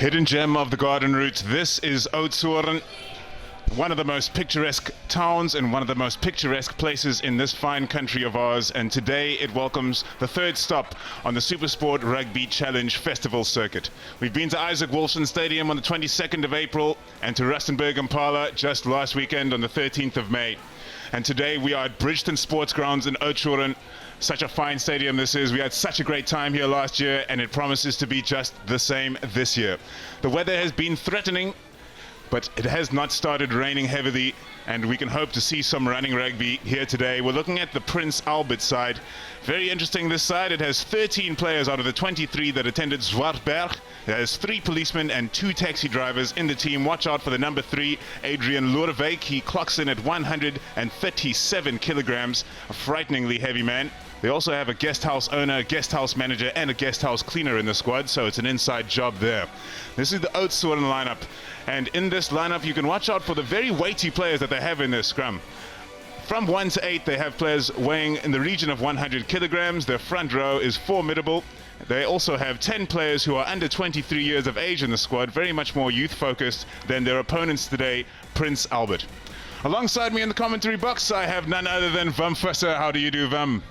Hidden gem of the garden route. This is Oudtshoorn, one of the most picturesque towns and one of the most picturesque places in this fine country of ours. And today it welcomes the third stop on the SuperSport Rugby Challenge Festival circuit. We've been to Isaac Wolfson Stadium on the 22nd of April and to Rustenburg Impala just last weekend on the 13th of May. And today we are at Bridgeton Sports Grounds in Oudtshoorn. Such a fine stadium this is. We had such a great time here last year, and it promises to be just the same this year. The weather has been threatening, but it has not started raining heavily, and we can hope to see some running rugby here today. We're looking at the Prince Albert side. Very interesting, this side. It has 13 players out of the 23 that attended Zwartberg. It has 3 policemen and 2 taxi drivers in the team. Watch out for the number 3, Adrian Loerwijk. He clocks in at 137 kilograms, a frighteningly heavy man. They also have a guest house owner, a guest house manager, and a guest house cleaner in the squad, so it's an inside job there. This is the Oudtshoorn lineup, and in this lineup you can watch out for the very weighty players that they have in their scrum. From 1 to 8, they have players weighing in the region of 100 kilograms. Their front row is formidable. They also have 10 players who are under 23 years of age in the squad, very much more youth-focused than their opponents today, Prince Albert. Alongside me in the commentary box, I have none other than Vam Visser. How do you do, Vam?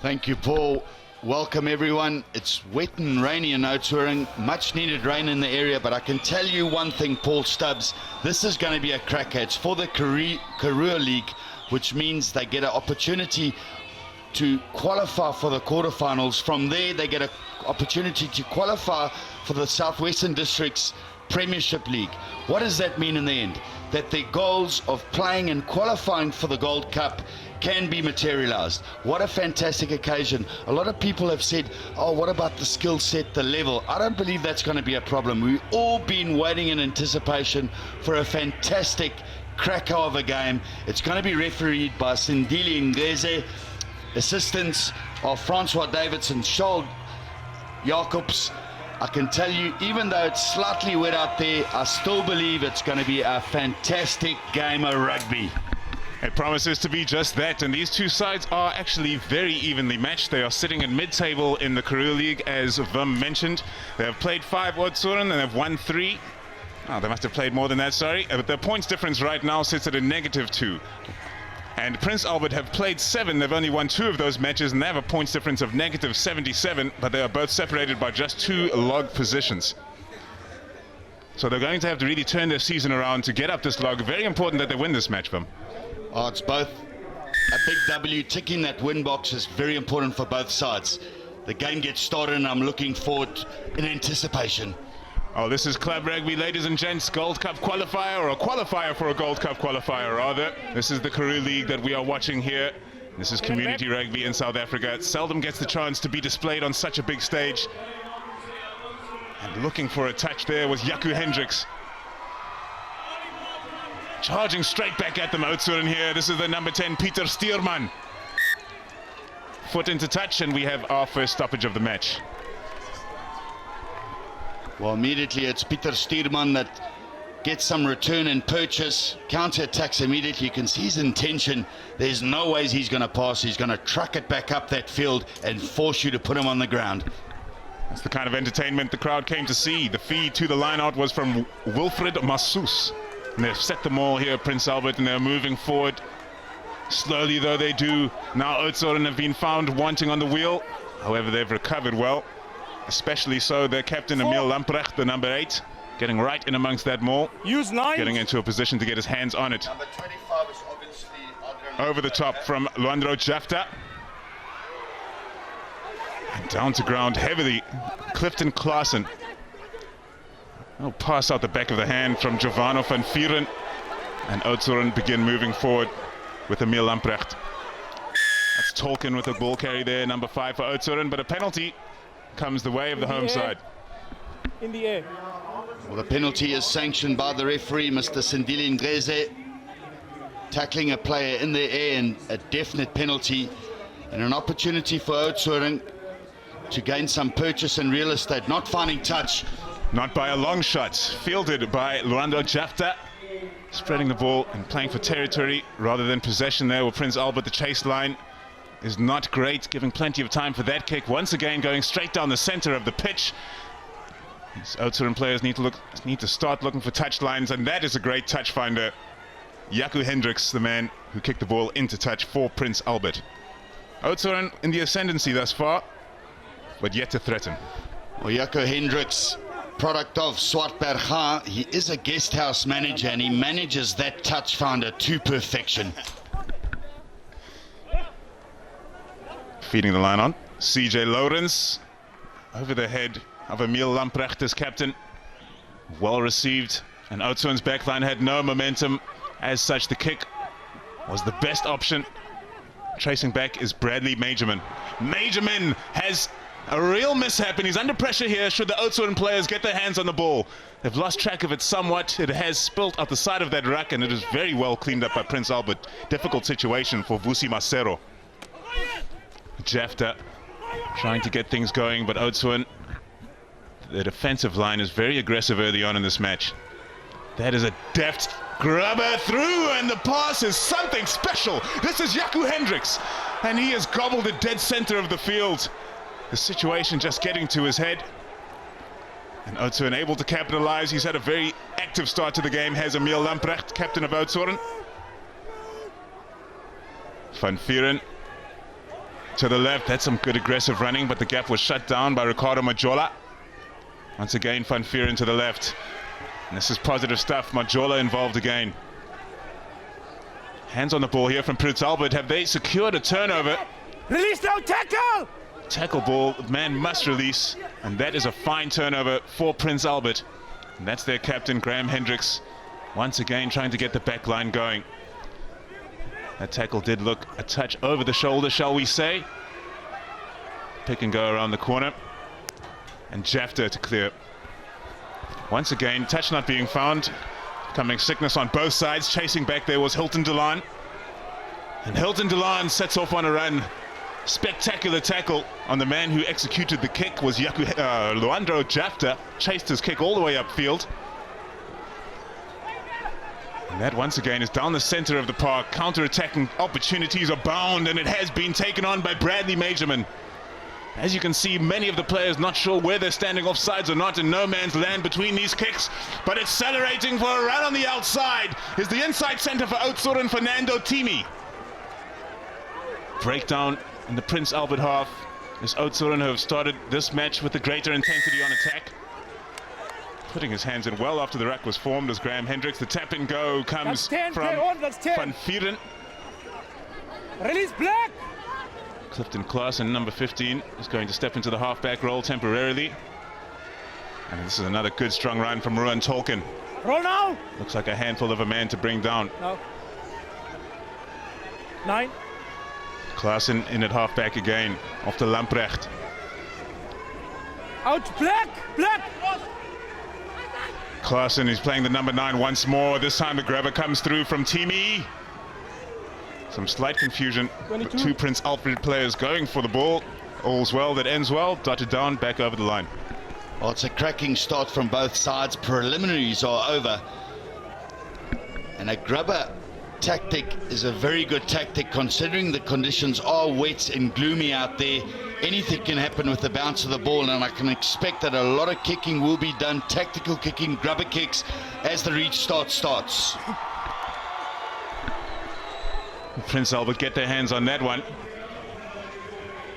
Thank you, Paul. Welcome, everyone. It's wet and rainy in Oudtshoorn. Much needed rain in the area, but I can tell you one thing, Paul Stubbs. This is going to be a cracker. It's for the Career League, which means they get an opportunity to qualify for the quarterfinals. From there, they get an opportunity to qualify for the Southwestern District's Premiership League. What does that mean in the end? That their goals of playing and qualifying for the Gold Cup can be materialized. What a fantastic occasion. A lot of people have said, oh, what about the skill set, the level? I don't believe that's going to be a problem. We've all been waiting in anticipation for a fantastic cracker of a game. It's going to be refereed by Sindili Ngeze, assistants of Francois Davidson, Scholl Jacobs. I can tell you, even though it's slightly wet out there, I still believe it's going to be a fantastic game of rugby. It promises to be just that, and these two sides are actually very evenly matched. They are sitting in mid-table in the Career League, as Vam mentioned. They have played 5 Oudtshoorn and they've won 3. Oh, they must have played more than that, sorry. But their points difference right now sits at a -2. And Prince Albert have played 7. They've only won 2 of those matches, and they have a points difference of -77, but they are both separated by just 2 log positions. So they're going to have to really turn their season around to get up this log. Very important that they win this match, Vam. Oh, it's both a big W. Ticking that win box is very important for both sides. The game gets started, and I'm looking forward in anticipation. Oh, this is club rugby, ladies and gents. Gold Cup qualifier, or a qualifier for a Gold Cup qualifier, rather. This is the Career League that we are watching here. This is community rugby in South Africa. It seldom gets the chance to be displayed on such a big stage. And looking for a touch there was Jaco Hendricks. Charging straight back at them, Oudtshoorn here. This is the number 10, Pieter Stuurman. Foot into touch, and we have our first stoppage of the match. Well, immediately it's Pieter Stuurman that gets some return and purchase, counter-attacks immediately. You can see his intention. There's no ways he's going to pass. He's going to truck it back up that field and force you to put him on the ground. That's the kind of entertainment the crowd came to see. The feed to the line-out was from Wilfred Massoes. And they've set them all here, Prince Albert, and they're moving forward. Slowly, though, they do. Now Oudtshoorn have been found wanting on the wheel. However, they've recovered well. Especially so their captain, Emil Lamprecht, the number 8, getting right in amongst that maul. Use 9. Getting into a position to get his hands on it. Number 25 is obviously Over the top from Luandro Jafta. And down to ground heavily, Clifton Klaassen. Oh, pass out the back of the hand from Giovanni van Vieren. And Oudtshoorn begin moving forward with Emil Lamprecht. That's Tolkien with a ball carry there, number 5 for Oudtshoorn, but a penalty comes the way of the home side. In the air. Well, the penalty is sanctioned by the referee, Mr. Sindili Ngeze. Tackling a player in the air, and a definite penalty, and an opportunity for Oudtshoorn to gain some purchase and real estate. Not finding touch. Not by a long shot, fielded by Luandro Jafta. Spreading the ball and playing for territory rather than possession there with Prince Albert. The chase line is not great, giving plenty of time for that kick. Once again going straight down the center of the pitch. These Oudtshoorn players need to start looking for touch lines, and that is a great touch finder. Jaco Hendricks, the man who kicked the ball into touch for Prince Albert. Oudtshoorn in the ascendancy thus far, but yet to threaten. Well, Jaco Hendricks, product of Swartberg, he is a guest house manager and he manages that touch finder to perfection. Feeding the line on. CJ Lourens over the head of Emil Lamprecht as captain. Well received, and Oudtshoorn's backline had no momentum. As such, the kick was the best option. Tracing back is Bradley Majorman. Majorman has a real mishap, and he's under pressure here should the Oudtshoorn players get their hands on the ball. They've lost track of it somewhat. It has spilt out the side of that ruck, and it is very well cleaned up by Prince Albert. Difficult situation for Vusi Macero. Jafta trying to get things going, but Oudtshoorn, the defensive line is very aggressive early on in this match. That is a deft grubber through, and the pass is something special. This is Jaco Hendricks, and he has gobbled it dead center of the field. The situation just getting to his head, and Oudtshoorn able to capitalize. He's had a very active start to the game, has Emil Lamprecht, captain of Oudtshoorn. Van Vieren to the left. That's some good aggressive running, but the gap was shut down by Ricardo Majola. Once again, Van Vieren to the left. And this is positive stuff. Majola involved again. Hands on the ball here from Prince Albert. Have they secured a turnover? Release now, tackle! Tackle ball, the man must release. And that is a fine turnover for Prince Albert. And that's their captain, Graham Hendricks. Once again trying to get the back line going. That tackle did look a touch over the shoulder, shall we say. Pick and go around the corner. And Jafta to clear. Once again, touch not being found. Coming sickness on both sides. Chasing back there was Hilton Delan. And Hilton Delan sets off on a run. Spectacular tackle on the man who executed the kick was Luandro Jafta. Chased his kick all the way upfield. And that once again is down the center of the park. Counter-attacking opportunities abound, and it has been taken on by Bradley Majorman. As you can see, many of the players not sure where they're standing offsides or not, in no man's land between these kicks. But accelerating for a run on the outside is the inside center for Oudtshoorn, Fernando Timi. Breakdown in the Prince Albert half. This Oudtshoorn who have started this match with a greater intensity on attack. Putting his hands in well after the ruck was formed as Graham Hendricks. The tap and go comes from Van Vieren. Release Black! Clifton Klaassen, number 15, is going to step into the halfback role temporarily. And this is another good strong run from Ruan Tolkien. Roll now! Looks like a handful of a man to bring down. No. 9. Klaassen in at halfback again, off to Lamprecht. Out Black! Black! Klaassen is playing the number 9 once more. This time the grabber comes through from Timi. Some slight confusion. 22. Two Prince Albert players going for the ball. All's well that ends well. Dotted down, back over the line. Well, it's a cracking start from both sides. Preliminaries are over. And a grubber tactic is a very good tactic considering the conditions are wet and gloomy out there. Anything can happen with the bounce of the ball, and I can expect that a lot of kicking will be done, tactical kicking, grubber kicks, as the restart starts. Prince Albert get their hands on that one.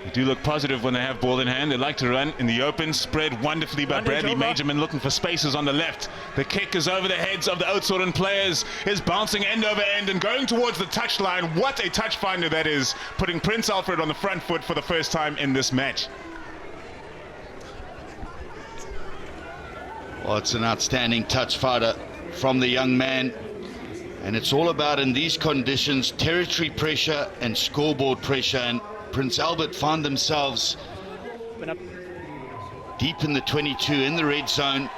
They do look positive when they have ball in hand. They like to run in the open, spread wonderfully by Bradley Majorman, looking for spaces on the left. The kick is over the heads of the Oudtshoorn players, is bouncing end over end and going towards the touchline. What a touch finder that is, putting Prince Alfred on the front foot for the first time in this match. Well, it's an outstanding touch finder from the young man. And it's all about, in these conditions, territory pressure and scoreboard pressure. And Prince Albert find themselves deep in the 22 in the red zone.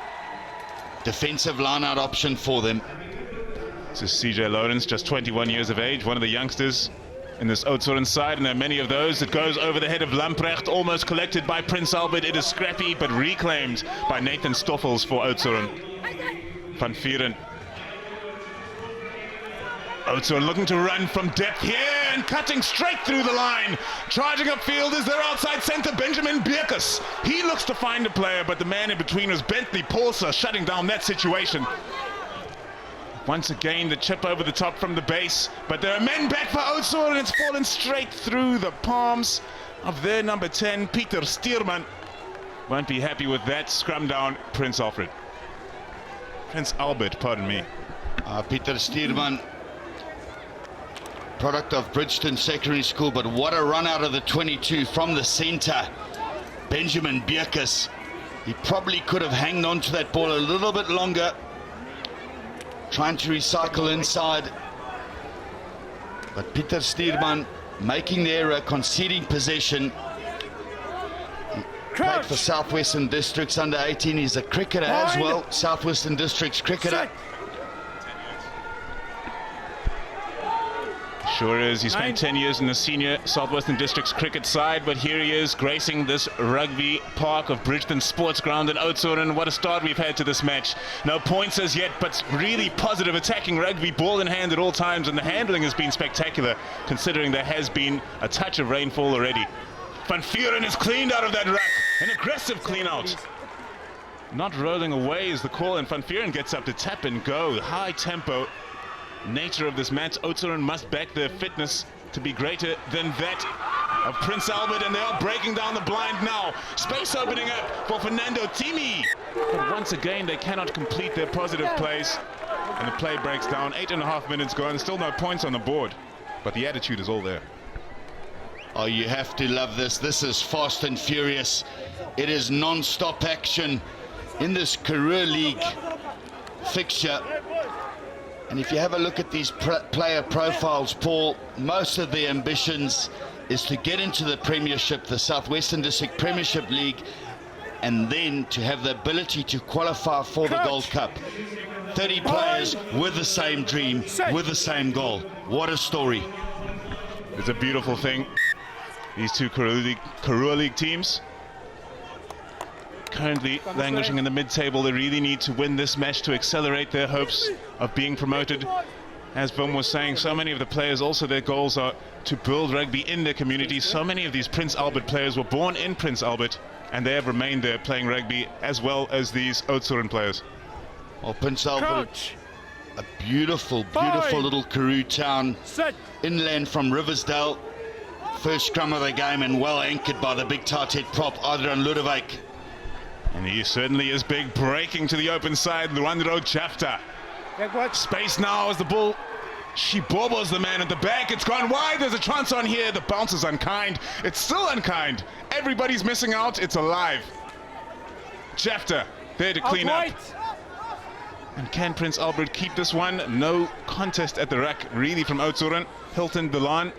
Defensive line-out option for them. This is CJ Lourens, just 21 years of age, one of the youngsters in this Oudtshoorn side, and there are many of those. It goes over the head of Lamprecht, almost collected by Prince Albert. It is scrappy, but reclaimed by Nathan Stoffels for Oudtshoorn. Van Vieren. Oudtshoorn looking to run from depth here. and cutting straight through the line. Charging upfield is their outside centre, Benjamin Bierkus. He looks to find a player, but the man in between was Bentley Paulser, shutting down that situation. Once again, the chip over the top from the base, but there are men back for Oudtshoorn, and it's fallen straight through the palms of their number 10, Pieter Stierman. Won't be happy with that. Scrum down, Prince Albert, pardon me. Pieter Stierman, product of Bridgeton Secondary School, but what a run out of the 22 from the centre. Benjamin Bierkus, he probably could have hanged on to that ball a little bit longer, trying to recycle inside. But Pieter Stierman making the error, conceding possession. He played for Southwestern Districts under 18. He's a cricketer as well, Southwestern Districts cricketer. Sure is. He spent 10 years in the senior Southwestern Districts cricket side, but here he is gracing this rugby park of Bridgeton Sports Ground in Oudtshoorn. What a start we've had to this match. No points as yet, but really positive attacking rugby, ball in hand at all times, and the handling has been spectacular considering there has been a touch of rainfall already. Van Vuuren is cleaned out of that ruck. An aggressive clean out. Not rolling away is the call, and Van Vuuren gets up to tap and go. High tempo nature of this match. Oudtshoorn must back their fitness to be greater than that of Prince Albert, and they are breaking down the blind now. Space opening up for Fernando Timi, but once again they cannot complete their positive plays, and the play breaks down. 8.5 minutes gone, still no points on the board, but the attitude is all there. Oh, you have to love this. This is fast and furious. It is non-stop action in this Career League fixture. And if you have a look at these player profiles, Paul, most of their ambitions is to get into the Premiership, the Southwestern District Premiership League, and then to have the ability to qualify for the Gold Cup. 30 players with the same dream, with the same goal. What a story. It's a beautiful thing. These two Career League teams currently languishing in the mid-table. They really need to win this match to accelerate their hopes of being promoted. As Vom was saying, so many of the players, also their goals are to build rugby in their communities. So many of these Prince Albert players were born in Prince Albert, and they have remained there playing rugby, as well as these Oudtshoorn players. Well, Prince Albert, a beautiful, beautiful little Karoo town, inland from Riversdale. First scrum of the game, and well anchored by the big tight head prop, Adrian Ludewijk. And he certainly is big, breaking to the open side, Luandro Chafta. Space now as the ball, Shibobo's the man at the back. It's gone wide, there's a chance on here. The bounce is unkind. It's still unkind. Everybody's missing out, it's alive. Chafta there to clean up. And can Prince Albert keep this one? No contest at the rack, really, from Oudtshoorn. Hilton Delan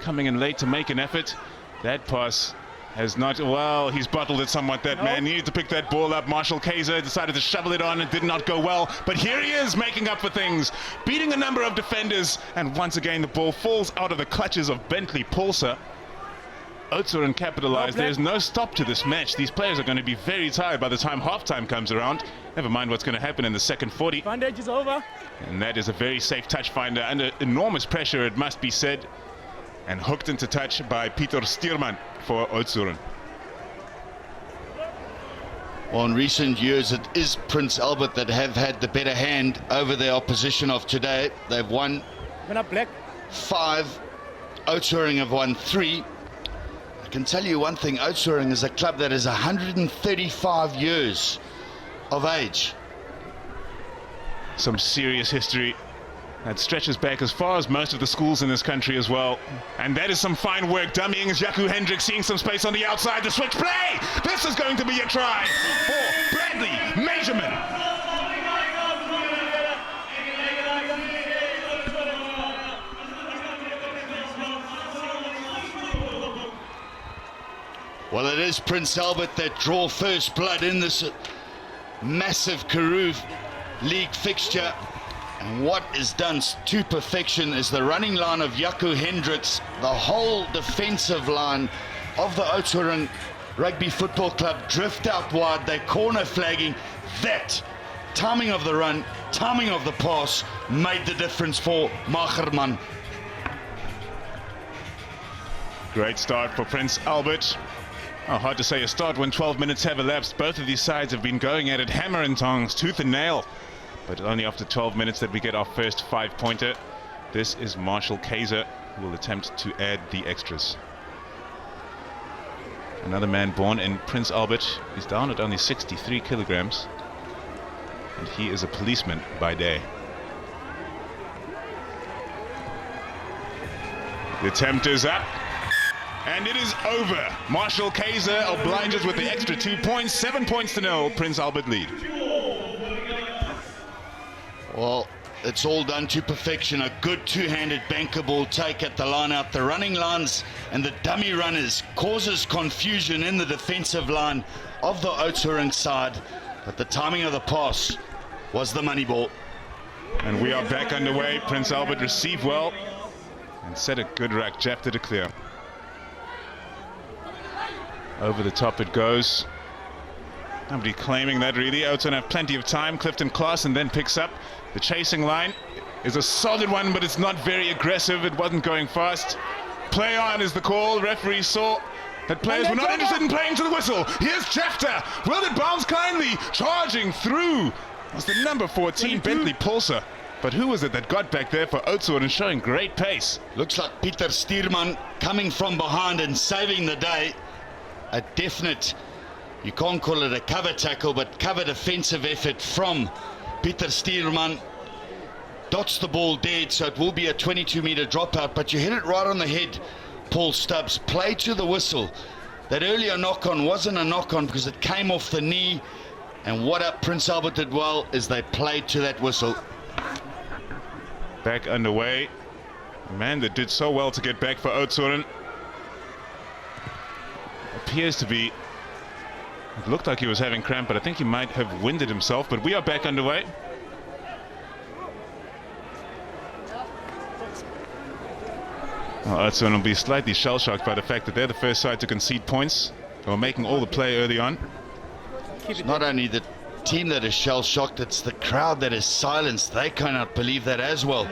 coming in late to make an effort. That pass has not, well, he's bottled it somewhat, that man. He needed to pick that ball up. Marshall Kaiser decided to shovel it on. It did not go well, but here he is making up for things, beating a number of defenders, and once again the ball falls out of the clutches of Bentley Paulser. Oudtshoorn capitalized. There's no stop to this match. These players are going to be very tired by the time halftime comes around. Never mind what's going to happen in the second 40. Bandage is over. And that is a very safe touch finder under enormous pressure, it must be said. And hooked into touch by Pieter Stierman for Oudtshoorn. Well, in recent years, it is Prince Albert that have had the better hand over their opposition of today. They've won 5. Oudtshoorn have won 3. I can tell you one thing, Oudtshoorn is a club that is 135 years of age. Some serious history that stretches back as far as most of the schools in this country as well. And that is some fine work. Dummying is Jaco Hendricks, seeing some space on the outside. The switch play! This is going to be a try for Bradley Measurement. Well, it is Prince Albert that draw first blood in this massive Karoo League fixture. And what is done to perfection is the running line of Jaco Hendricks, the whole defensive line of the Oudtshoorn Rugby Football Club drift out wide. They're corner flagging. That timing of the run, timing of the pass made the difference for Macherman. Great start for Prince Albert. Oh, hard to say a start when 12 minutes have elapsed. Both of these sides have been going at it hammer and tongs, tooth and nail. But only after 12 minutes that we get our first 5-pointer. This is Marshall Kaiser, who will attempt to add the extras. Another man born in Prince Albert. He's down at only 63 kilograms. And he is a policeman by day. The attempt is up. And it is over. Marshall Kaiser obliges with the extra 2 points. 7 points to 0. Prince Albert lead. Well, it's all done to perfection. A good two-handed banker ball take at the line out. The running lines and the dummy runners causes confusion in the defensive line of the Oudtshoorn side. But the timing of the pass was the money ball. And we are back underway. Prince Albert received well and set a good rack. Jeff to declare. Over the top it goes. Nobody claiming that really. Oudtshoorn have plenty of time. Clifton Klaassen then picks up. The chasing line is a solid one, but it's not very aggressive. It wasn't going fast. Play on is the call. Referee saw that players were not interested in playing to the whistle. Here's Jefter. Will it bounce kindly? Charging through was the number 14, Bentley Pulser. But who was it that got back there for Oudtshoorn and showing great pace? Looks like Pieter Stierman coming from behind and saving the day. A definite, you can't call it a cover tackle, but cover defensive effort from Pieter Stierman. Dots the ball dead, so it will be a 22-meter dropout, but you hit it right on the head, Paul Stubbs. Play to the whistle. That earlier knock-on wasn't a knock-on because it came off the knee, and what up Prince Albert did well is they played to that whistle. Back underway. A man that did so well to get back for Oudtshoorn. Appears to be, it looked like he was having cramp, but I think he might have winded himself. But we are back underway. Well, Oudtshoorn will be slightly shell-shocked by the fact that they're the first side to concede points. They were making all the play early on. It's not only the team that is shell-shocked, it's the crowd that is silenced. They cannot believe that as well.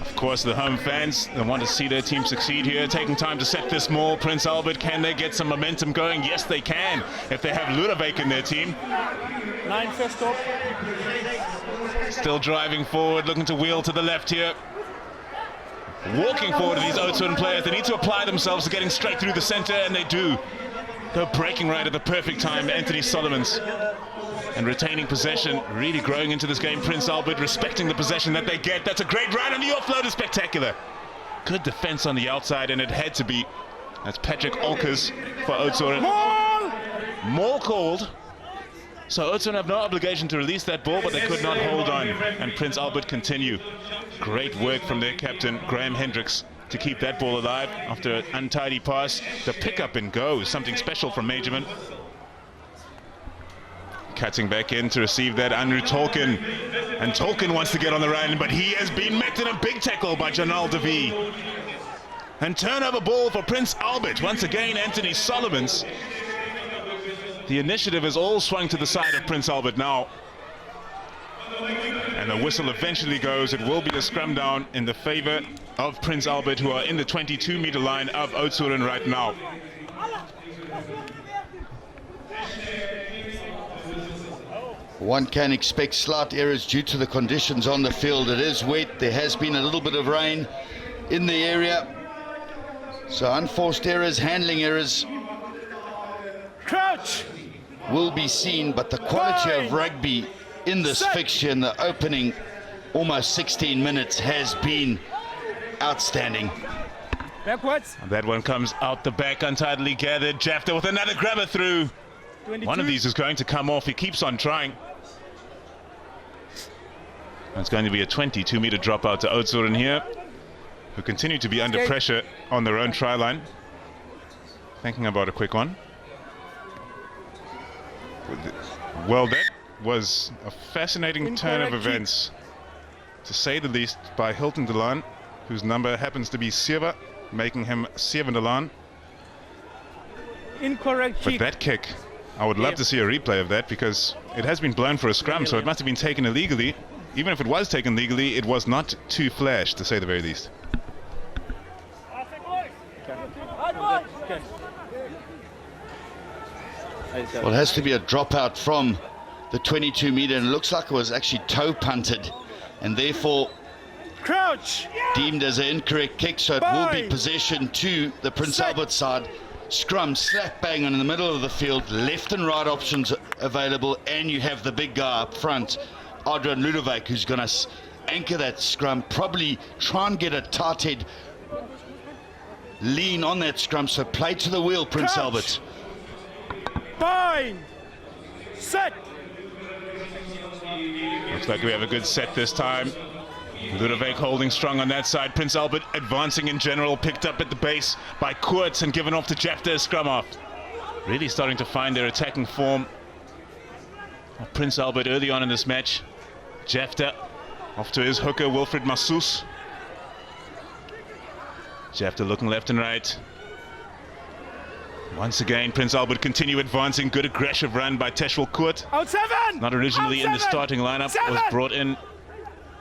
Of course, the home fans, they want to see their team succeed here, taking time to set this maul. Prince Albert, can they get some momentum going? Yes, they can, if they have Ludwig in their team. 9 first stop. Still driving forward, looking to wheel to the left here. Walking forward to these Oudtshoorn players. They need to apply themselves to getting straight through the center, and they do. They're breaking right at the perfect time, Anthony Solomons. And retaining possession, really growing into this game. Prince Albert respecting the possession that they get. That's a great run, and the offload is spectacular. Good defense on the outside, and it had to be. That's Patrick Olkers for Oudtshoorn. Maul called. So Oudtshoorn have no obligation to release that ball, but they could not hold on. And Prince Albert continue. Great work from their captain, Graham Hendricks, to keep that ball alive after an untidy pass. The pick up and go is something special from Majorman. Cutting back in to receive that, Andrew Tolkien. And Tolkien wants to get on the run, but he has been met in a big tackle by Janal Devi. And turnover ball for Prince Albert. Once again, Anthony Solomons. The initiative is all swung to the side of Prince Albert now. And the whistle eventually goes. It will be a scrum down in the favor of Prince Albert, who are in the 22-meter line of Oudtshoorn right now. One can expect slight errors due to the conditions on the field. It is wet. There has been a little bit of rain in the area. So unforced errors, handling errors Crouch. will be seen, but the quality of rugby in this fixture in the opening almost 16 minutes has been outstanding. Backwards. And that one comes out the back, untidily gathered. Jafta with another grabber through. 22. One of these is going to come off. He keeps on trying. It's going to be a 22-meter dropout to Oudtshoorn here, who continue to be under pressure on their own try line. Thinking about a quick one. Well, that was a fascinating turn of events, to say the least, by Hilton Delan, whose number happens to be Sieva, making him Seven Delan. Incorrect But kick. that kick, I would love to see a replay of that, because it has been blown for a scrum, so it must have been taken illegally. Even if it was taken legally, it was not too flash, to say the very least. Okay. Well, it has to be a dropout from the 22 meter, and it looks like it was actually toe punted and therefore Crouch. deemed as an incorrect kick, so it will be possession to the Prince Albert side. Scrum slap bang in the middle of the field, left and right options available, and you have the big guy up front, Adrian Ludovic, who's going to anchor that scrum, probably try and get a tight head lean on that scrum, so play to the wheel, Prince Crouch. Albert. Bind. Set. Looks like we have a good set this time. Ludovic holding strong on that side. Prince Albert advancing in general, picked up at the base by Koorts and given off to Jefter, scrum off. Really starting to find their attacking form of Prince Albert early on in this match. Jefter off to his hooker, Wilfried Massoes. Jefter looking left and right. Once again, Prince Albert continue advancing. Good aggressive run by Teshwal Koort. Out 7. Not originally Out in the 7. starting lineup, 7. was brought in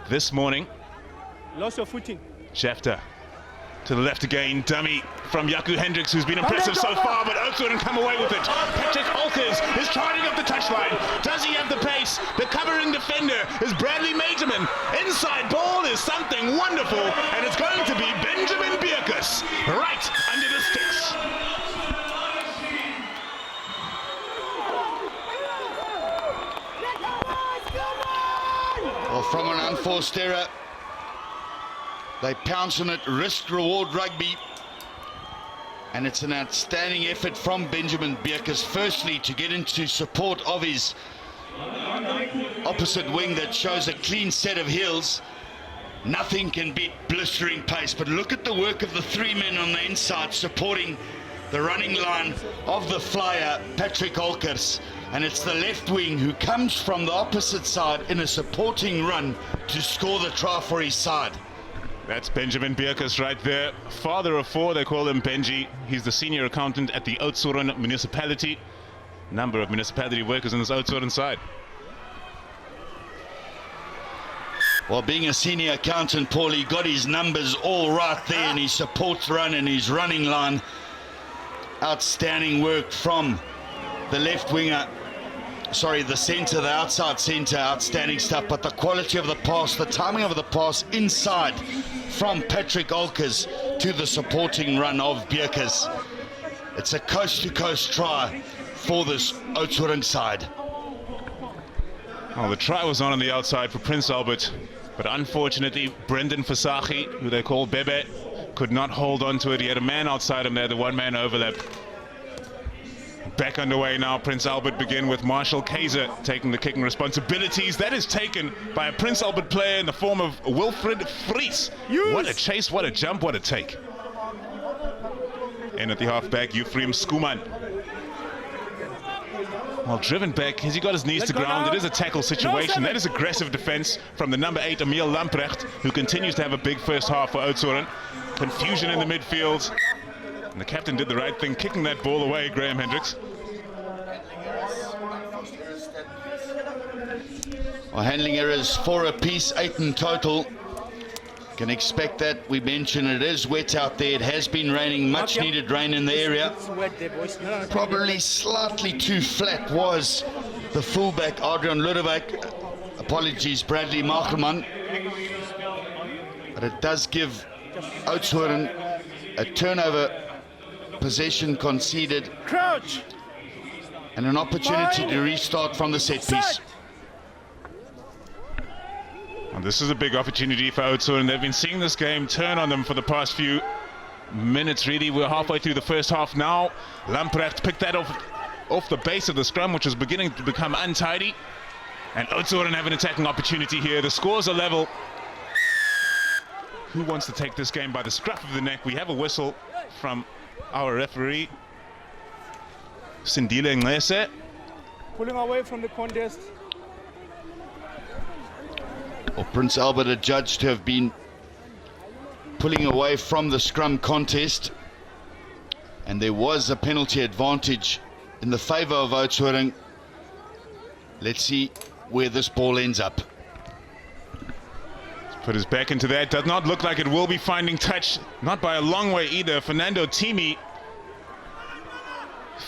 this morning. Lost your footing. Jefter to the left again, dummy from Jaco Hendricks, who's been impressive so far, but Oudtshoorn come away with it. Patrick Olkers is trying up the touchline. Does he have the pace? The covering defender is Bradley Magerman. Inside ball is something wonderful, and it's going to be Benjamin Bierkus right under the sticks. Well, from an unforced error, they pounce on it, risk-reward rugby. And it's an outstanding effort from Benjamin Bierkus, firstly to get into support of his opposite wing that shows a clean set of heels. Nothing can beat blistering pace, but look at the work of the three men on the inside supporting the running line of the flyer, Patrick Olkers. And it's the left wing who comes from the opposite side in a supporting run to score the try for his side. That's Benjamin Bierkus right there. Father of four, they call him Benji. He's the senior accountant at the Oudtshoorn municipality. Number of municipality workers on this Oudtshoorn side. Well, being a senior accountant, Paul, he got his numbers all right there in his support run and his running line. Outstanding work from the left winger. Sorry, the centre, the outside centre, outstanding stuff. But the quality of the pass, the timing of the pass inside from Patrick Olkers to the supporting run of Bierkus. It's a coast-to-coast try for this Oudtshoorn side. Well, the try was on the outside for Prince Albert, but unfortunately, Brendan Fasaki, who they call Bebe, could not hold on to it. He had a man outside him there, the one-man overlap. Back underway now, Prince Albert begin with Marshall Kaiser taking the kicking responsibilities. That is taken by a Prince Albert player in the form of Wilfried Vries. What a chase, what a jump, what a take. In at the halfback, Euphrem Skuman. Well, driven back, has he got his knees to ground? It is a tackle situation. That is aggressive defense from the number 8, Emil Lamprecht, who continues to have a big first half for Oudtshoorn. Confusion in the midfield. And the captain did the right thing, kicking that ball away, Graham Hendricks. Well, handling errors 4 apiece, 8 in total. Can expect that. We mentioned it is wet out there. It has been raining, much needed rain in the area. Probably slightly too flat was the fullback, Adrian Ludovic. Apologies, Bradley Machelman. But it does give Oudtshoorn a turnover, possession conceded, Crouch. and an opportunity to restart from the set piece. And this is a big opportunity for Oudtshoorn. They've been seeing this game turn on them for the past few minutes, really. We're halfway through the first half now. Lamprecht picked that off the base of the scrum, which is beginning to become untidy. And Oudtshoorn have an attacking opportunity here. The scores are level. Who wants to take this game by the scruff of the neck? We have a whistle from our referee, Sindile Ngese. Pulling away from the contest. Well, Prince Albert adjudged to have been pulling away from the scrum contest, and there was a penalty advantage in the favour of Oudtshoorn. Let's see where this ball ends up. Put his back into that. Does not look like it will be finding touch. Not by a long way either. Fernando Timi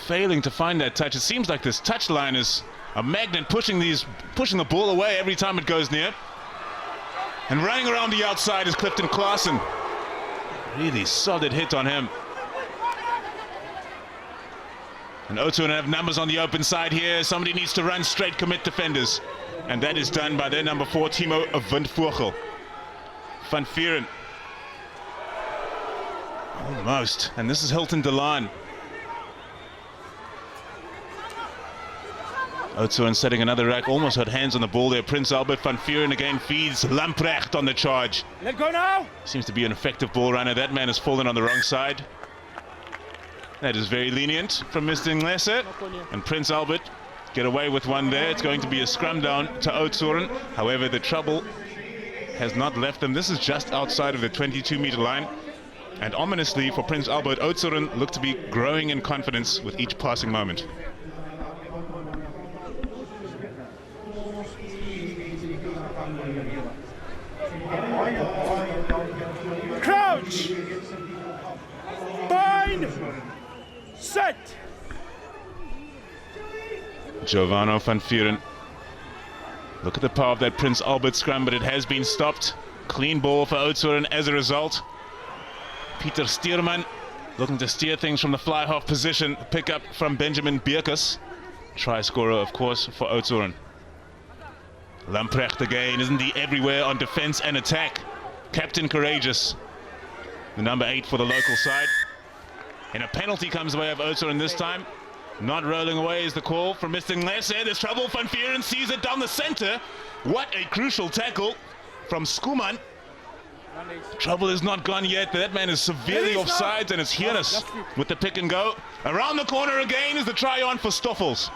failing to find that touch. It seems like this touch line is a magnet pushing the ball away every time it goes near. And running around the outside is Clifton Klaassen. Really solid hit on him. And Oudtshoorn have numbers on the open side here. Somebody needs to run straight, commit defenders. And that is done by their number 4, Timo Windvogel. Van Vieren. Almost. And this is Hilton Delaan. Oudtshoorn setting another rack. Almost had hands on the ball there. Prince Albert. Van Vieren again feeds Lamprecht on the charge. Let go now. Seems to be an effective ball runner. That man has fallen on the wrong side. That is very lenient from Mr. Nglese. And Prince Albert get away with one there. It's going to be a scrum down to Oudtshoorn. However, the trouble has not left them. This is just outside of the 22-meter line. And ominously for Prince Albert, Oudtshoorn look to be growing in confidence with each passing moment. Crouch. Bind. Set. Giovanni Van Vieren. Look at the power of that Prince Albert scrum, but it has been stopped. Clean ball for Oudtshoorn as a result. Pieter Stierman looking to steer things from the fly-half position. Pick up from Benjamin Bierkus. Try scorer, of course, for Oudtshoorn. Lamprecht again, isn't he everywhere on defense and attack? Captain Courageous, the number 8 for the local side. And a penalty comes the way of Oudtshoorn this time. Not rolling away is the call from Mr. Nglese. There's trouble. Van Vieren sees it down the center. What a crucial tackle from Skuman. Trouble is not gone yet. That man is severely offside, and it's Hienis with the pick and go. Around the corner again is the try on for Stoffels.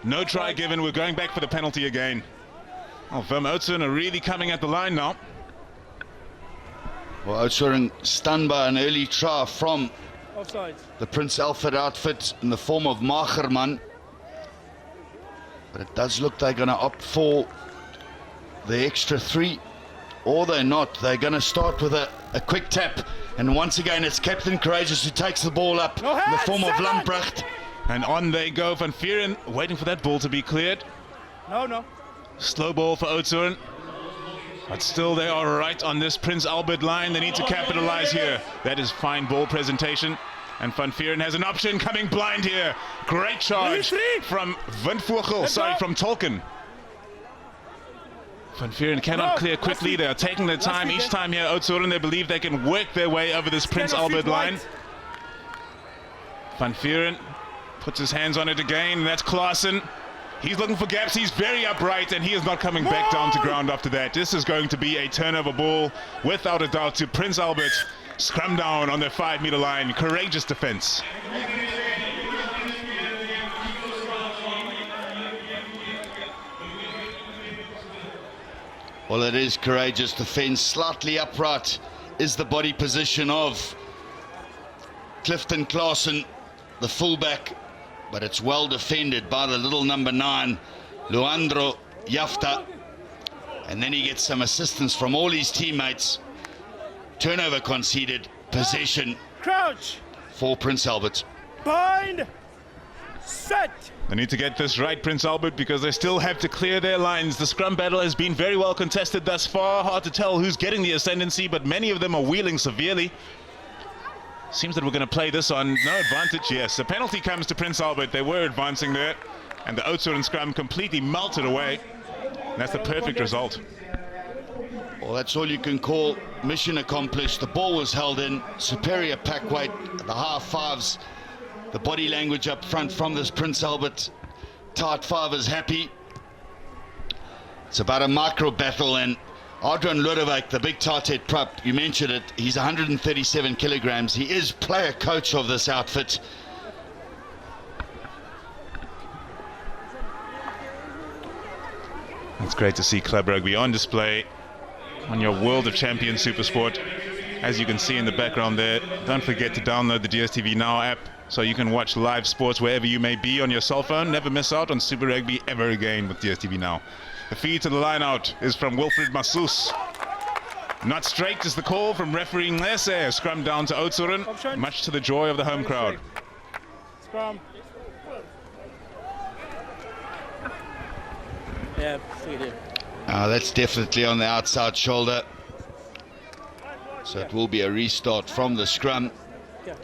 No try given. We're going back for the penalty again. Oh, Van Oudtshoorn are really coming at the line now. Well, Oudtshoorn stunned by an early try from Offside. the Prince Alfred outfit in the form of Magerman. But it does look they're going to opt for the extra 3. Or they're not. They're going to start with a quick tap. And once again, it's Captain Courageous who takes the ball up in the form of Lamprecht. And on they go. Van Vieren waiting for that ball to be cleared. No. Slow ball for Oudtshoorn. But still they are right on this Prince Albert line. They need to capitalize here. That is fine ball presentation. And Van Vieren has an option coming blind here. Great charge from Windvogel, from Tolkien. Van Vieren cannot clear quickly. They are taking their time each time here. Oudtshoorn, they believe they can work their way over this Prince Albert line. Van Vieren puts his hands on it again, and that's Klaassen. He's looking for gaps. He's very upright, and he is not coming back down to ground after that. This is going to be a turnover ball, without a doubt, to Prince Albert. Scrum down on their 5-meter line. Courageous defense. Well, it is courageous defense. Slightly upright is the body position of Clifton Klaassen, the fullback. But it's well defended by the little number 9, Luandro Jafta. And then he gets some assistance from all his teammates. Turnover conceded, possession Crouch. for Prince Albert. Bind. Set. They need to get this right, Prince Albert, because they still have to clear their lines. The scrum battle has been very well contested thus far. Hard to tell who's getting the ascendancy, but many of them are wheeling severely. Seems that we're going to play this on no advantage. Yes, the penalty comes to Prince Albert. They were advancing there, and the Oudtshoorn scrum completely melted away. And that's the perfect result. Well, that's all you can call mission accomplished. The ball was held in, superior pack weight, the half fives, the body language up front from this Prince Albert tight 5 is happy. It's about a micro battle, and Adrian Lodewijk, the big tight head prop, you mentioned it, he's 137 kilograms. He is player coach of this outfit. It's great to see club rugby on display on your World of Champions SuperSport. As you can see in the background there, don't forget to download the DStv Now app so you can watch live sports wherever you may be on your cell phone. Never miss out on Super Rugby ever again with DStv Now. The feed to the line out is from Wilfried Massus. Not straight is the call from referee Nglese. Scrum down to Oudtshoorn, much to the joy of the home crowd. Scrum. Yeah, see it. That's definitely on the outside shoulder. So it will be a restart from the scrum. Yeah.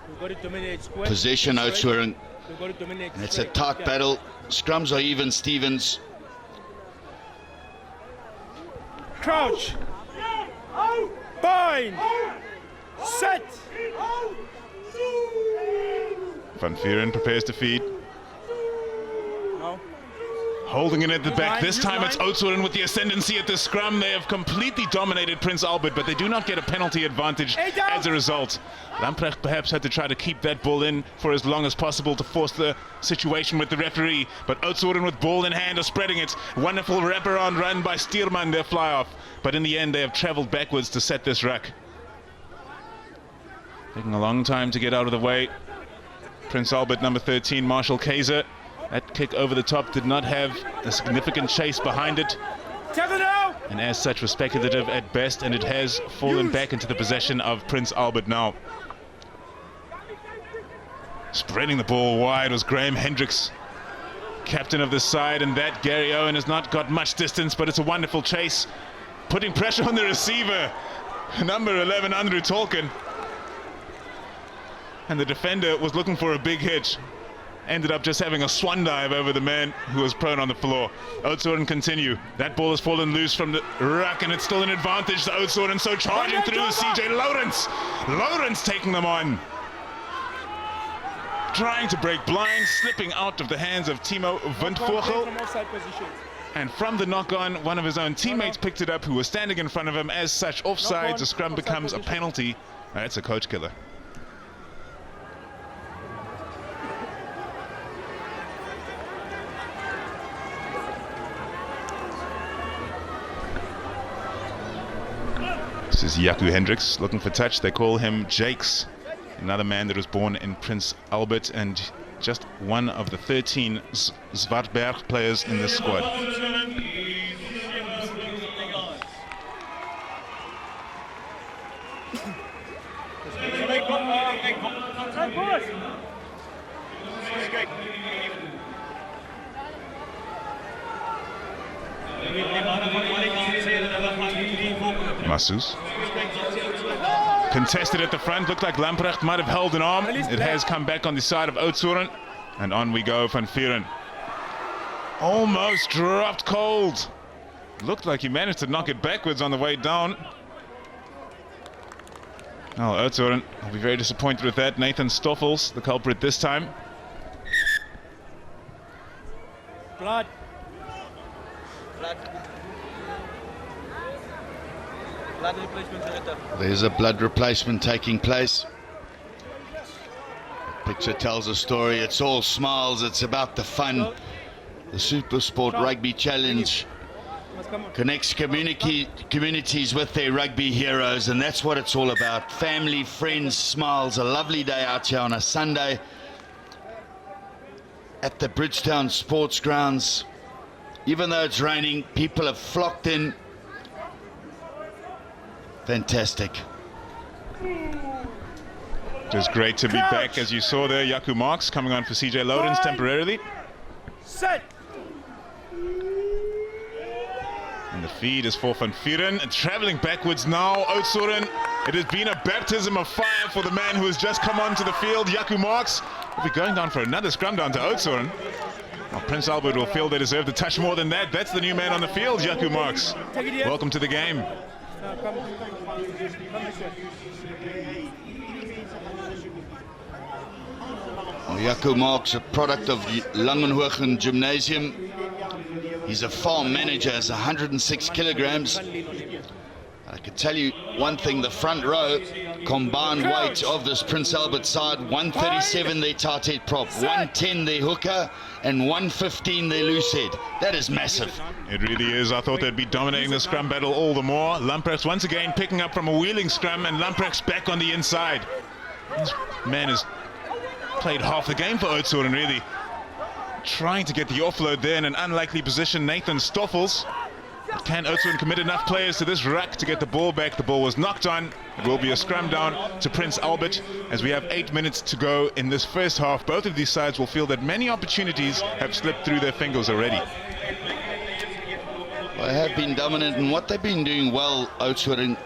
We've got to dominate square. Possession Oudtshoorn. We've got to dominate And it's a straight. tight Yeah. battle. Scrums are even, Stevens. Crouch. Bind. Set. Van Vuuren prepares to feed. No. Holding it at the back. line, This use time it's line. Oudtshoorn with the ascendancy at the scrum. They have completely dominated Prince Albert, but they do not get a penalty advantage Hey, down. as a result. Lamprecht perhaps had to try to keep that ball in for as long as possible to force the situation with the referee. But Oudtshoorn with ball in hand are spreading it. Wonderful wraparound run by Steerman, their fly off. But in the end, they have traveled backwards to set this ruck. Taking a long time to get out of the way. Prince Albert, number 13, Marshall Kaiser. That kick over the top did not have a significant chase behind it, Tackle now. and as such was speculative at best, and it has fallen back into the possession of Prince Albert now. Spreading the ball wide was Graham Hendricks, captain of this side, and that Gary Owen has not got much distance, but it's a wonderful chase, putting pressure on the receiver, number 11, Andrew Tolkien. And the defender was looking for a big hit. Ended up just having a swan dive over the man who was prone on the floor. Oudtshoorn continue. That ball has fallen loose from the ruck, and it's still an advantage to Oudtshoorn, so charging through is CJ Lawrence. Lawrence taking them on. Trying to break blind, slipping out of the hands of Timo Windvogel. From offside position. And from the knock-on, one of his own teammates picked it up who was standing in front of him. As such, offsides, a scrum becomes a penalty. That's a coach killer. This is Jaco Hendricks looking for touch. They call him Jakes, another man that was born in Prince Albert and just one of the 13 Zwartberg players in this squad. Massus. Contested at the front, looked like Lamprecht might have held an arm. It has come back on the side of Oudtshoorn, and on we go. Van Vuuren almost dropped cold. Looked like he managed to knock it backwards on the way down. Oh, Oudtshoorn will be very disappointed with that. Nathan Stoffels, the culprit this time. Blood. There's a blood replacement taking place. The picture tells a story. It's all smiles. It's about the fun. The SuperSport Rugby Challenge connects communities with their rugby heroes, and that's what it's all about. Family, friends, smiles. A lovely day out here on a Sunday at the Bridgetown Sports Grounds. Even though it's raining, people have flocked in. Fantastic. Just great to be back, as you saw there. Jaco Marks coming on for CJ Lawrence temporarily. Set. And the feed is for Van Vuuren. And traveling backwards now, Oudtshoorn. It has been a baptism of fire for the man who has just come onto the field. Jaco Marks will be going down for another scrum down to Oudtshoorn. Well, Prince Albert will feel they deserve to touch more than that. That's the new man on the field, Jaco Marks. Welcome to the game. Come this way. Jaco Marks, a product of Langenhoven Gymnasium. He's a farm manager, has 106 kilograms. I can tell you one thing, the front row combined weight of this Prince Albert side, 137 their tight head prop, 110 their hooker, and 115 their loose head. That is massive. It really is. I thought they'd be dominating the scrum battle all the more. Lamprecht once again picking up from a wheeling scrum, and Lamprecht's back on the inside. This man has played half the game for Oudtshoorn, really. trying to get the offload there in an unlikely position, Nathan Stoffels. Can Oudtshoorn commit enough players to this ruck to get the ball back? The ball was knocked on. It will be a scrum down to Prince Albert as we have 8 minutes to go in this first half. Both of these sides will feel that many opportunities have slipped through their fingers already. They have been dominant, and what they've been doing well, Oudtshoorn,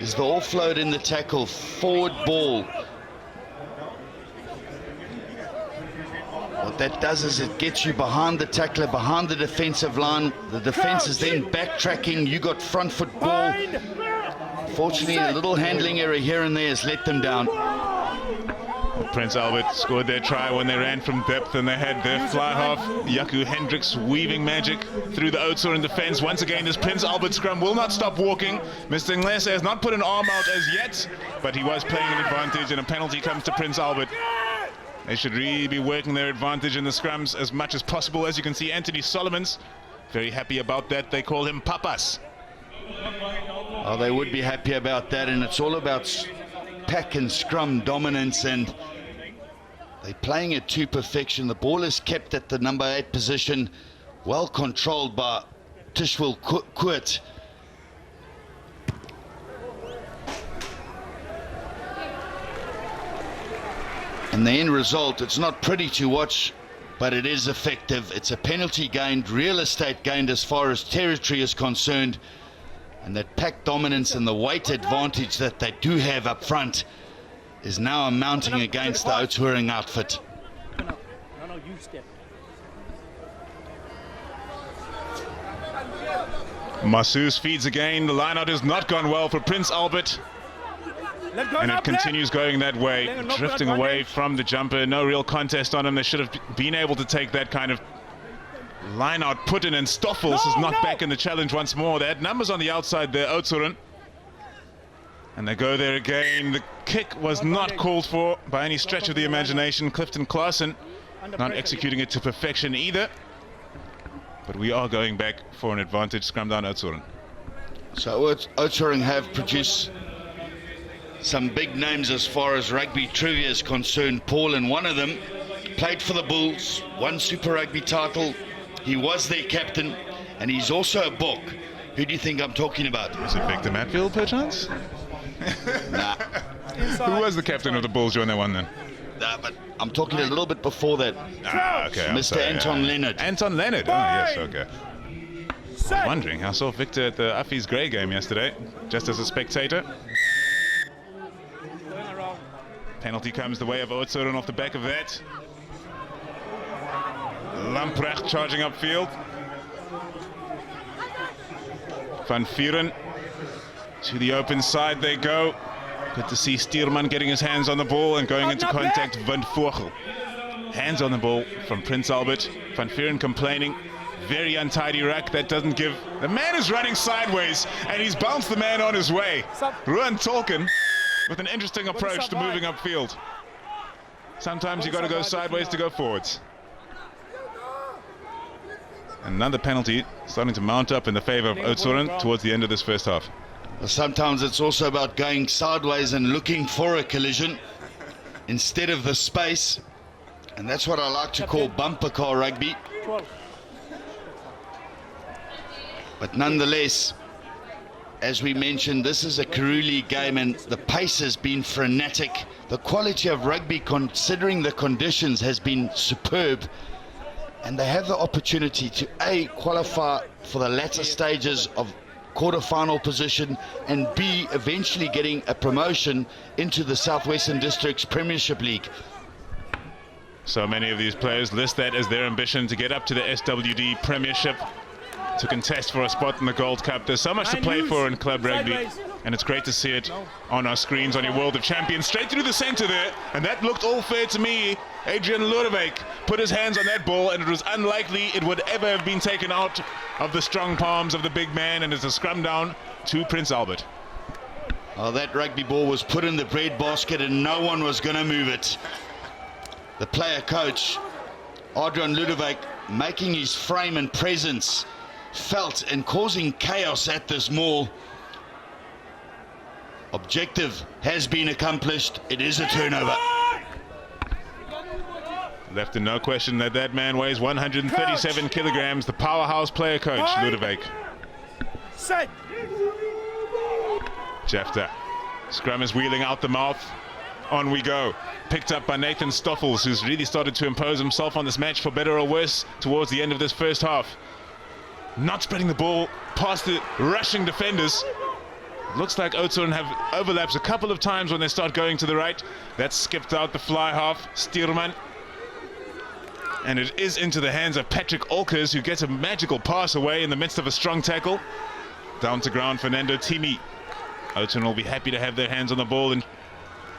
is the offload in the tackle, forward ball. What that does is it gets you behind the tackler, behind the defensive line. The defense is then backtracking. You got front foot ball. Fortunately, a little handling error here and there has let them down. Prince Albert scored their try when they ran from depth, and they had their fly half, Jaco Hendricks, weaving magic through the Oudtshoorn defense. Once again, this Prince Albert scrum will not stop walking. Mr. Nglese has not put an arm out as yet, but he was playing an advantage, and a penalty comes to Prince Albert. They should really be working their advantage in the scrums as much as possible. As you can see, Anthony Solomons very happy about that. They call him Papas. Oh, they would be happy about that, and it's all about pack and scrum dominance, and they're playing it to perfection. The ball is kept at the number 8 position, well controlled by Tishwil Koort. And the end result, it's not pretty to watch, but it is effective. It's a penalty gained, real estate gained as far as territory is concerned. And that pack dominance and the weight advantage that they do have up front is now mounting against the Oudtshoorn outfit. No, you step. Massouz feeds again. The line-out has not gone well for Prince Albert. And it continues going that way, drifting away from the jumper. No real contest on him. They should have been able to take that kind of line-out put in, and Stoffels is knocked back in the challenge once more. They had numbers on the outside there, Oudtshoorn. And they go there again. The kick was not called for by any stretch of the imagination. Clifton Klaassen not executing it to perfection either. But we are going back for an advantage. Scrum down Oudtshoorn. So Oudtshoorn have produced some big names as far as rugby trivia is concerned, Paul, and one of them played for the Bulls, won Super Rugby title. He was their captain, and he's also a Bok. Who do you think I'm talking about? Is it Victor Matfield, perchance? Nah. Who was the captain of the Bulls during that one then? Nah, but I'm talking a little bit before that. Ah, okay. I'm Mr. sorry, Anton Leonard. Anton Leonard. Oh, yes, okay. I'm wondering. I saw Victor at the Affies Grey game yesterday, just as a spectator. Penalty comes the way of Oudtshoorn off the back of that. Lamprecht charging upfield. Van Vuren to the open side they go. Good to see Stierman getting his hands on the ball and going into contact. Van Vogel. Hands on the ball from Prince Albert. Van Vuren complaining. Very untidy ruck. That doesn't give. The man is running sideways and he's bounced the man on his way. Ruan Tolkien with an interesting approach to moving upfield. Sometimes you got to go sideways to go forwards. Another penalty starting to mount up in the favor of Oudtshoorn towards the end of this first half. Sometimes it's also about going sideways and looking for a collision instead of the space, and that's what I like to call bumper car rugby. But nonetheless, as we mentioned, this is a Karoo League game and the pace has been frenetic. The quality of rugby, considering the conditions, has been superb. And they have the opportunity to A, qualify for the latter stages of quarter-final position, and B, eventually getting a promotion into the Southwestern Districts Premiership League. So many of these players list that as their ambition to get up to the SWD Premiership, to contest for a spot in the Gold Cup. There's so much to play for in club rugby, and it's great to see it on our screens on your World of Champions. Straight through the center there, and that looked all fair to me. Adrian Lodewijk put his hands on that ball, and it was unlikely it would ever have been taken out of the strong palms of the big man, and it's a scrum down to Prince Albert. Oh, that rugby ball was put in the bread basket and no one was going to move it. The player coach, Adrian Lodewijk, making his frame and presence felt and causing chaos at this maul. Objective has been accomplished. It is a turnover. Left in no question that that man weighs 137 kilograms. The powerhouse player coach, Ludovic. Set. Jefter. Scrum is wheeling out the mouth. On we go. Picked up by Nathan Stoffels, who's really started to impose himself on this match for better or worse towards the end of this first half. Not spreading the ball past the rushing defenders. Looks like Oudtshoorn have overlaps a couple of times when they start going to the right. That's skipped out the fly half, Stuurman. And it is into the hands of Patrick Olkers, who gets a magical pass away in the midst of a strong tackle. Down to ground, Fernando Timi. Oudtshoorn will be happy to have their hands on the ball and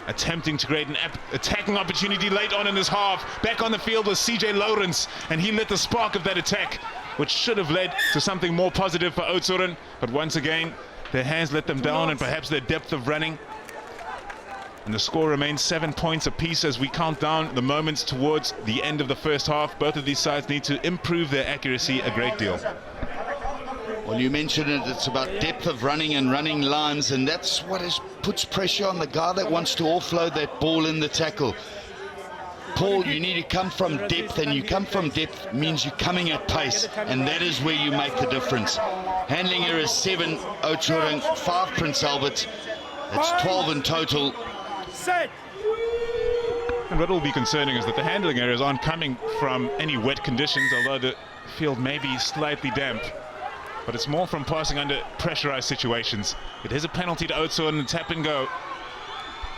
attempting to create an attacking opportunity late on in this half. Back on the field was CJ Lawrence, and he lit the spark of that attack, which should have led to something more positive for Oudtshoorn. But once again, their hands let them down, and perhaps their depth of running. And the score remains 7 points apiece as we count down the moments towards the end of the first half. Both of these sides need to improve their accuracy a great deal. Well, you mentioned it, it's about depth of running and running lines, and that's what puts pressure on the guy that wants to offload that ball in the tackle. Paul, you need to come from depth, and you come from depth means you're coming at pace, and that is where you make the difference. Handling error is 7, Oudtshoorn 5, Prince Albert. That's 12 in total. Set. And what will be concerning is that the handling errors aren't coming from any wet conditions, although the field may be slightly damp. But it's more from passing under pressurized situations. It is a penalty to Oudtshoorn, and tap and go.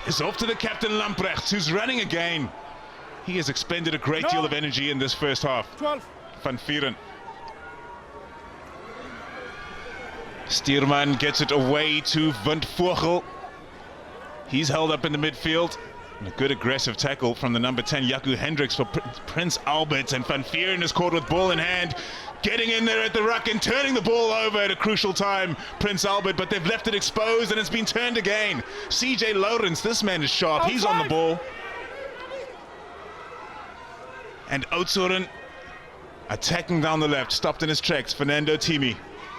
It's off to the captain Lamprecht, who's running again. He has expended a great deal of energy in this first half. 12. Van Vieren. Stuurman gets it away to Van Vogel. He's held up in the midfield. And a good aggressive tackle from the number 10, Jaco Hendricks, for Prince Albert. And Van Vieren is caught with ball in hand. Getting in there at the ruck and turning the ball over at a crucial time, Prince Albert, but they've left it exposed and it's been turned again. CJ Lawrence, this man is sharp, he's on the ball. And Oudtshoorn attacking down the left, stopped in his tracks, Fernando Timi.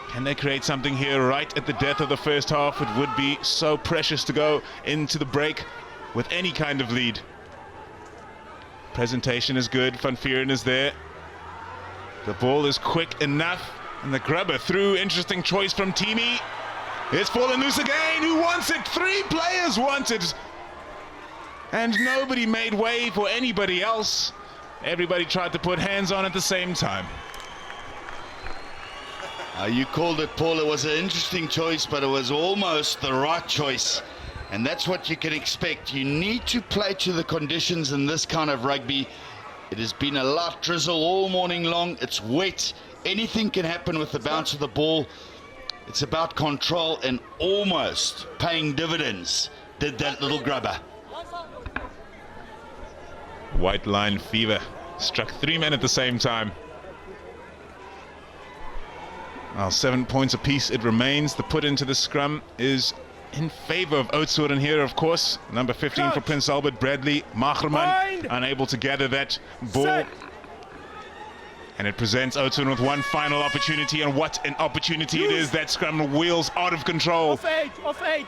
Can they create something here right at the death of the first half? It would be so precious to go into the break with any kind of lead. Presentation is good, Van Vieren is there. The ball is quick enough, and the grubber through. Interesting choice from Timi. It's fallen loose again. Who wants it? 3 players want it. And nobody made way for anybody else. Everybody tried to put hands on at the same time. You called it, Paul. It was an interesting choice, but it was almost the right choice. And that's what you can expect. You need to play to the conditions in this kind of rugby. It has been a light drizzle all morning long. It's wet. Anything can happen with the bounce of the ball. It's about control, and almost paying dividends did that little grubber. White line fever. Struck 3 men at the same time. Well, 7 points apiece it remains. The put into the scrum is in favor of Oudtshoorn here, of course. Number 15 for Prince Albert, Bradley Magerman, unable to gather that ball. And it presents Oudtshoorn with one final opportunity, and what an opportunity it is. That scrum wheels out of control. Off 8, off 8.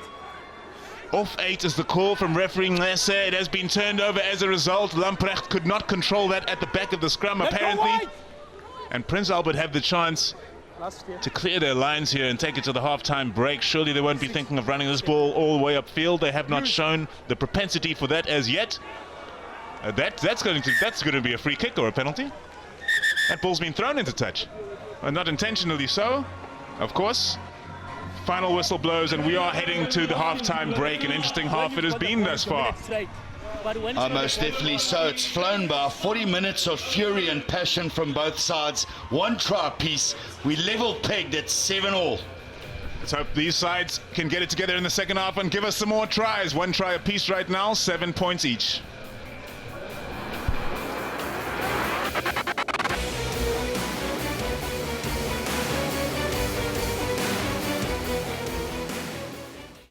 Off 8 is the call from referee Nlese. It has been turned over as a result. Lamprecht could not control that at the back of the scrum, apparently. And Prince Albert have the chance to clear their lines here and take it to the half-time break. Surely they won't be thinking of running this ball all the way upfield. They have not shown the propensity for that as yet. That's going to be a free kick or a penalty. That ball's been thrown into touch. Not intentionally so, of course. Final whistle blows, and we are heading to the half-time break. An interesting half it has been thus far. Most definitely so. It's flown by. 40 minutes of fury and passion from both sides. 1 try apiece. We level pegged at 7-all. Let's hope these sides can get it together in the second half and give us some more tries. 1 try apiece right now, 7 points each.